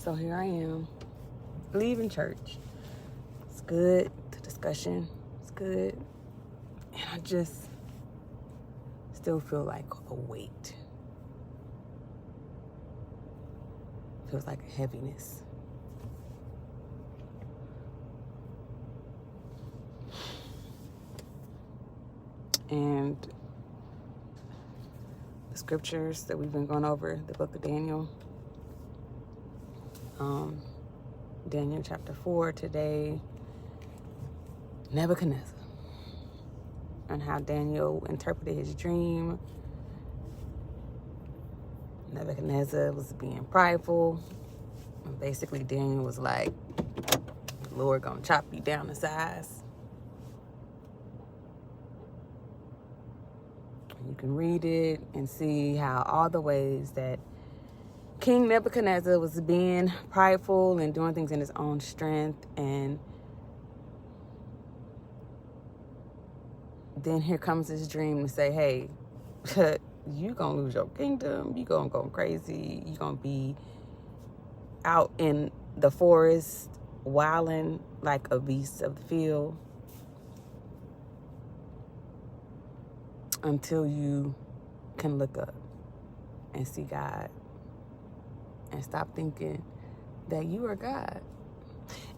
So here I am, leaving church. It's good. The discussion is good. And I just still feel like a weight. Feels like a heaviness. And the scriptures that we've been going over, the book of Daniel, Daniel chapter 4 today, Nebuchadnezzar, and how Daniel interpreted his dream. Nebuchadnezzar was being prideful. And basically, Daniel was like, the Lord gonna chop you down to size. You can read it and see how all the ways that King Nebuchadnezzar was being prideful and doing things in his own strength. And then here comes this dream to say, hey, you gonna lose your kingdom. You gonna go crazy. You gonna be out in the forest wilding like a beast of the field until you can look up and see God and stop thinking that you are God.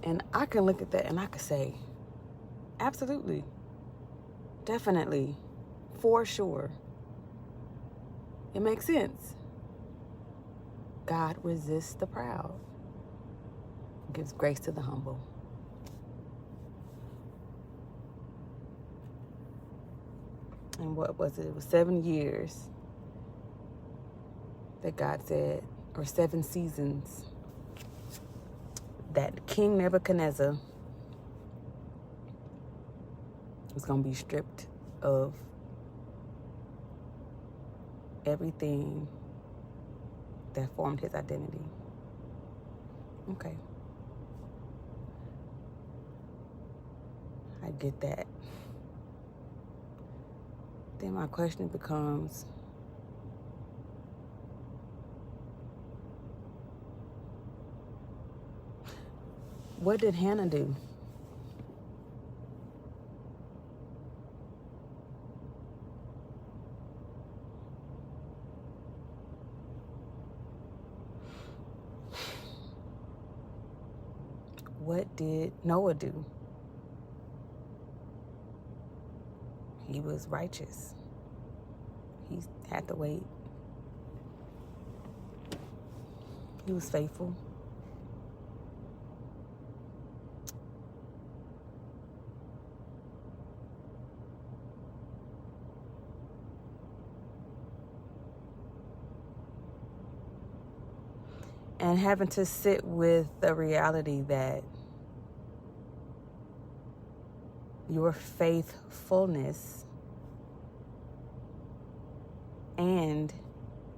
And I can look at that and I could say, absolutely, definitely, for sure. It makes sense. God resists the proud, gives grace to the humble. And what was it? It was 7 years that God said, or 7 seasons, that King Nebuchadnezzar was going to be stripped of everything that formed his identity. Okay. I get that. Then my question becomes, what did Hannah do? What did Noah do? He was righteous. He had to wait. He was faithful. And having to sit with the reality that your faithfulness and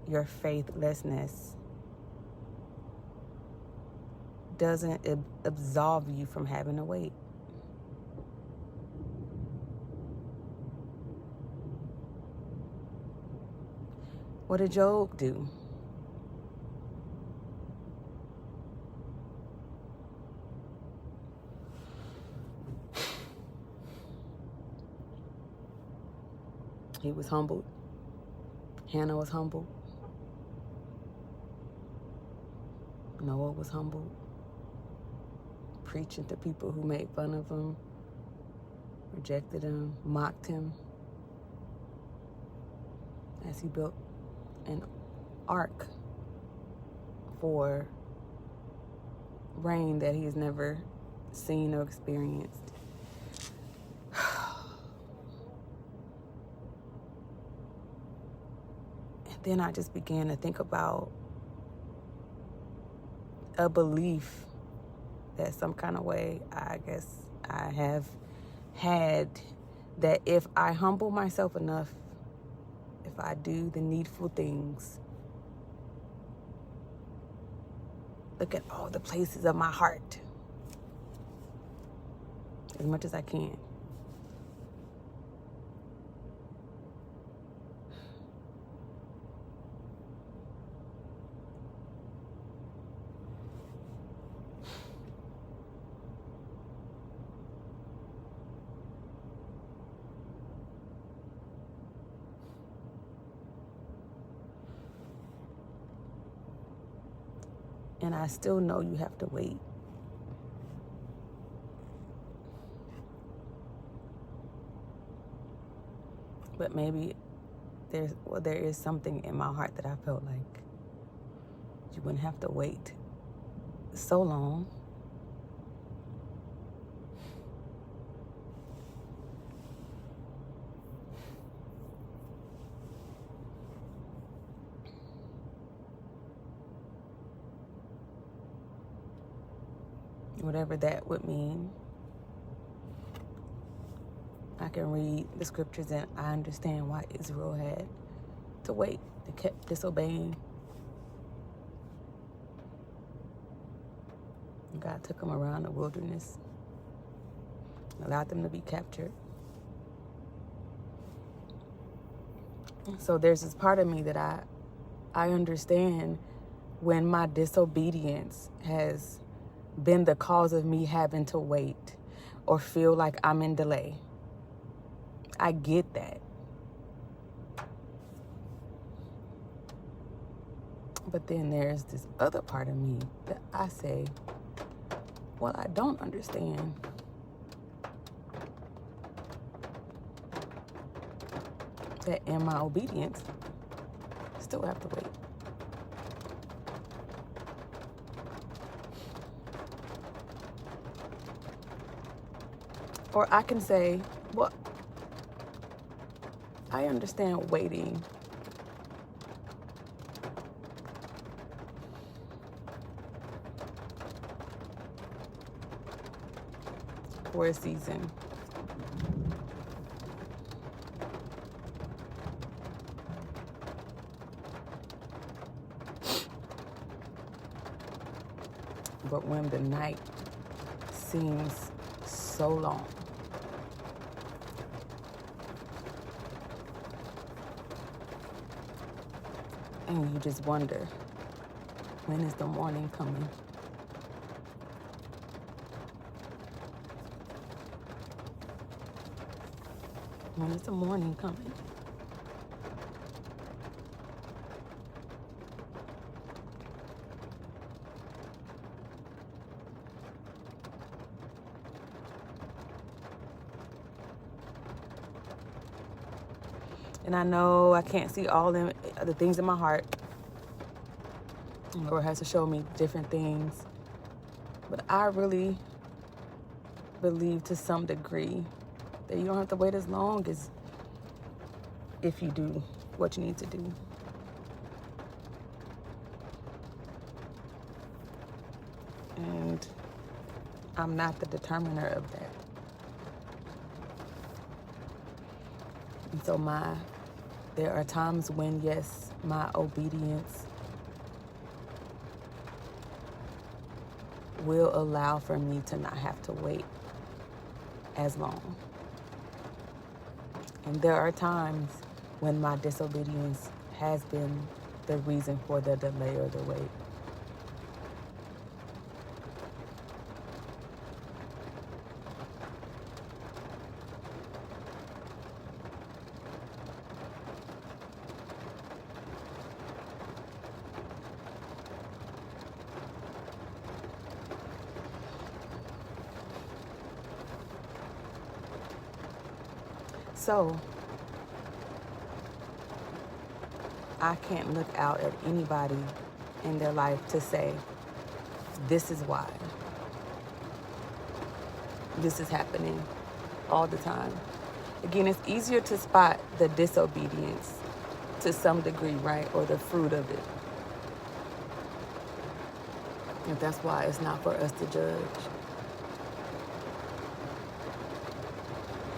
your faithlessness doesn't absolve you from having to wait. What did Job do? He was humbled. Hannah was humbled. Noah was humbled. Preaching to people who made fun of him, rejected him, mocked him, as he built an ark for rain that he has never seen or experienced. Then I just began to think about a belief that some kind of way, I guess I have had, that if I humble myself enough, if I do the needful things, look at all the places of my heart as much as I can, And I still know you have to wait. But maybe there is something in my heart that I felt like you wouldn't have to wait so long. Whatever that would mean. I can read the scriptures and I understand why Israel had to wait. They kept disobeying. God took them around the wilderness, allowed them to be captured. So there's this part of me that I understand when my disobedience has been the cause of me having to wait or feel like I'm in delay. I get that. But then there's this other part of me that I say, well, I don't understand. That in my obedience, I still have to wait. Or I can say, well, I understand waiting for a season. But when the night seems so long, and you just wonder, when is the morning coming? When is the morning coming? And I know I can't see all the things in my heart. The Lord has to show me different things. But I really believe to some degree that you don't have to wait as long as if you do what you need to do. And I'm not the determiner of that. And so there are times when, yes, my obedience will allow for me to not have to wait as long. And there are times when my disobedience has been the reason for the delay or the wait. So, I can't look out at anybody in their life to say, this is why. This is happening all the time. Again, it's easier to spot the disobedience to some degree, right? Or the fruit of it. And that's why it's not for us to judge.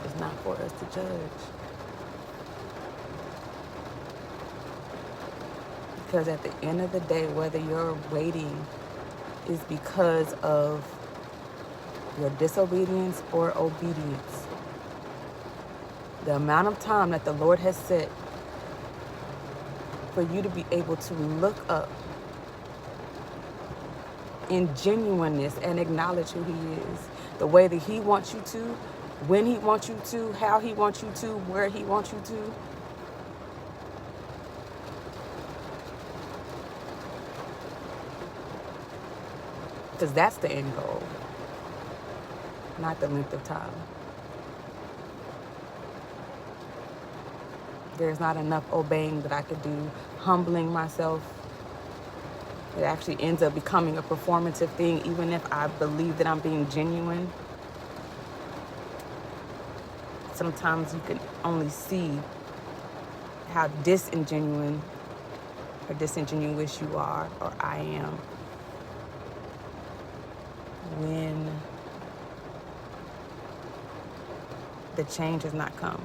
It's not for us to judge. Because at the end of the day, whether you're waiting is because of your disobedience or obedience, the amount of time that the Lord has set for you to be able to look up in genuineness and acknowledge who He is, the way that He wants you to, when He wants you to, how He wants you to, where He wants you to. Because that's the end goal, not the length of time. There's not enough obeying that I could do, humbling myself. It actually ends up becoming a performative thing, even if I believe that I'm being genuine. Sometimes you can only see how disingenuous you are, or I am, when the change has not come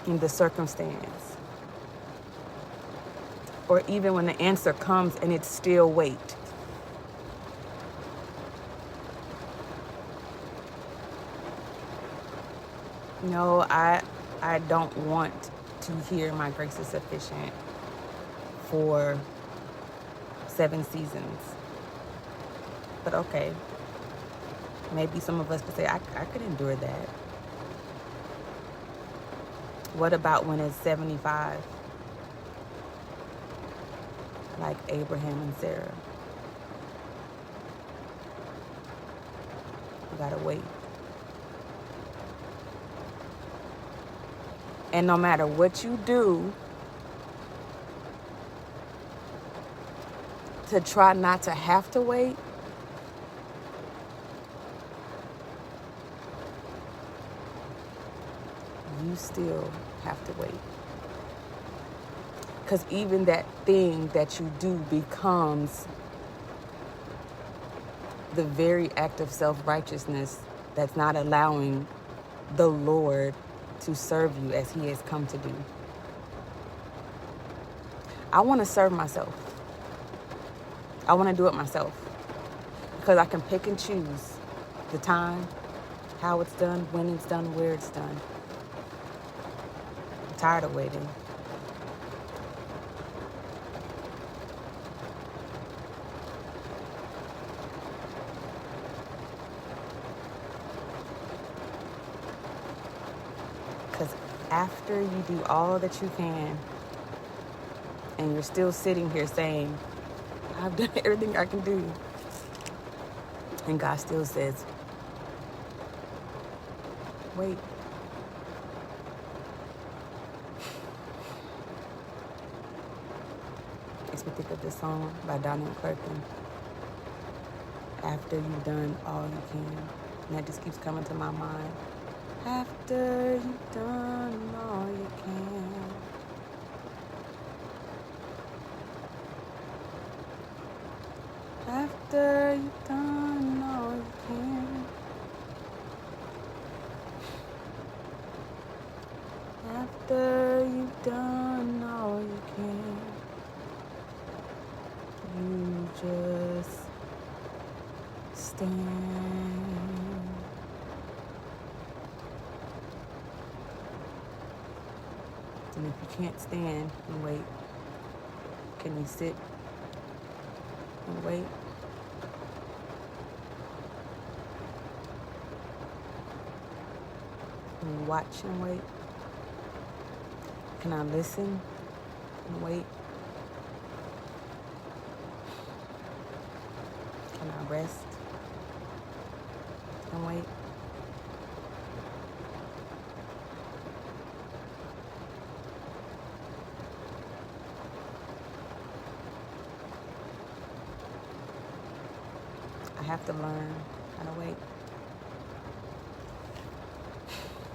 in the circumstance, or even when the answer comes and it's still wait. No, I don't want to hear my grace is sufficient for 7 seasons. But okay, maybe some of us could say, I could endure that. What about when it's 75? Like Abraham and Sarah. You gotta wait. And no matter what you do to try not to have to wait, you still have to wait. Because even that thing that you do becomes the very act of self-righteousness that's not allowing the Lord to serve you as he has come to do. I want to serve myself. I want to do it myself. Because I can pick and choose the time, how it's done, when it's done, where it's done. I'm tired of waiting. Because after you do all that you can, and you're still sitting here saying, I've done everything I can do, and God still says, wait. Makes me think of this song by Donald Clerkin, After You've Done All You Can. And that just keeps coming to my mind. After you've done all you can. After you've done all you can. After you've done all you can. You just stand. And if you can't stand and wait, can you sit and wait? Can you watch and wait? Can I listen and wait? Can I rest and wait? I have to learn how to wait.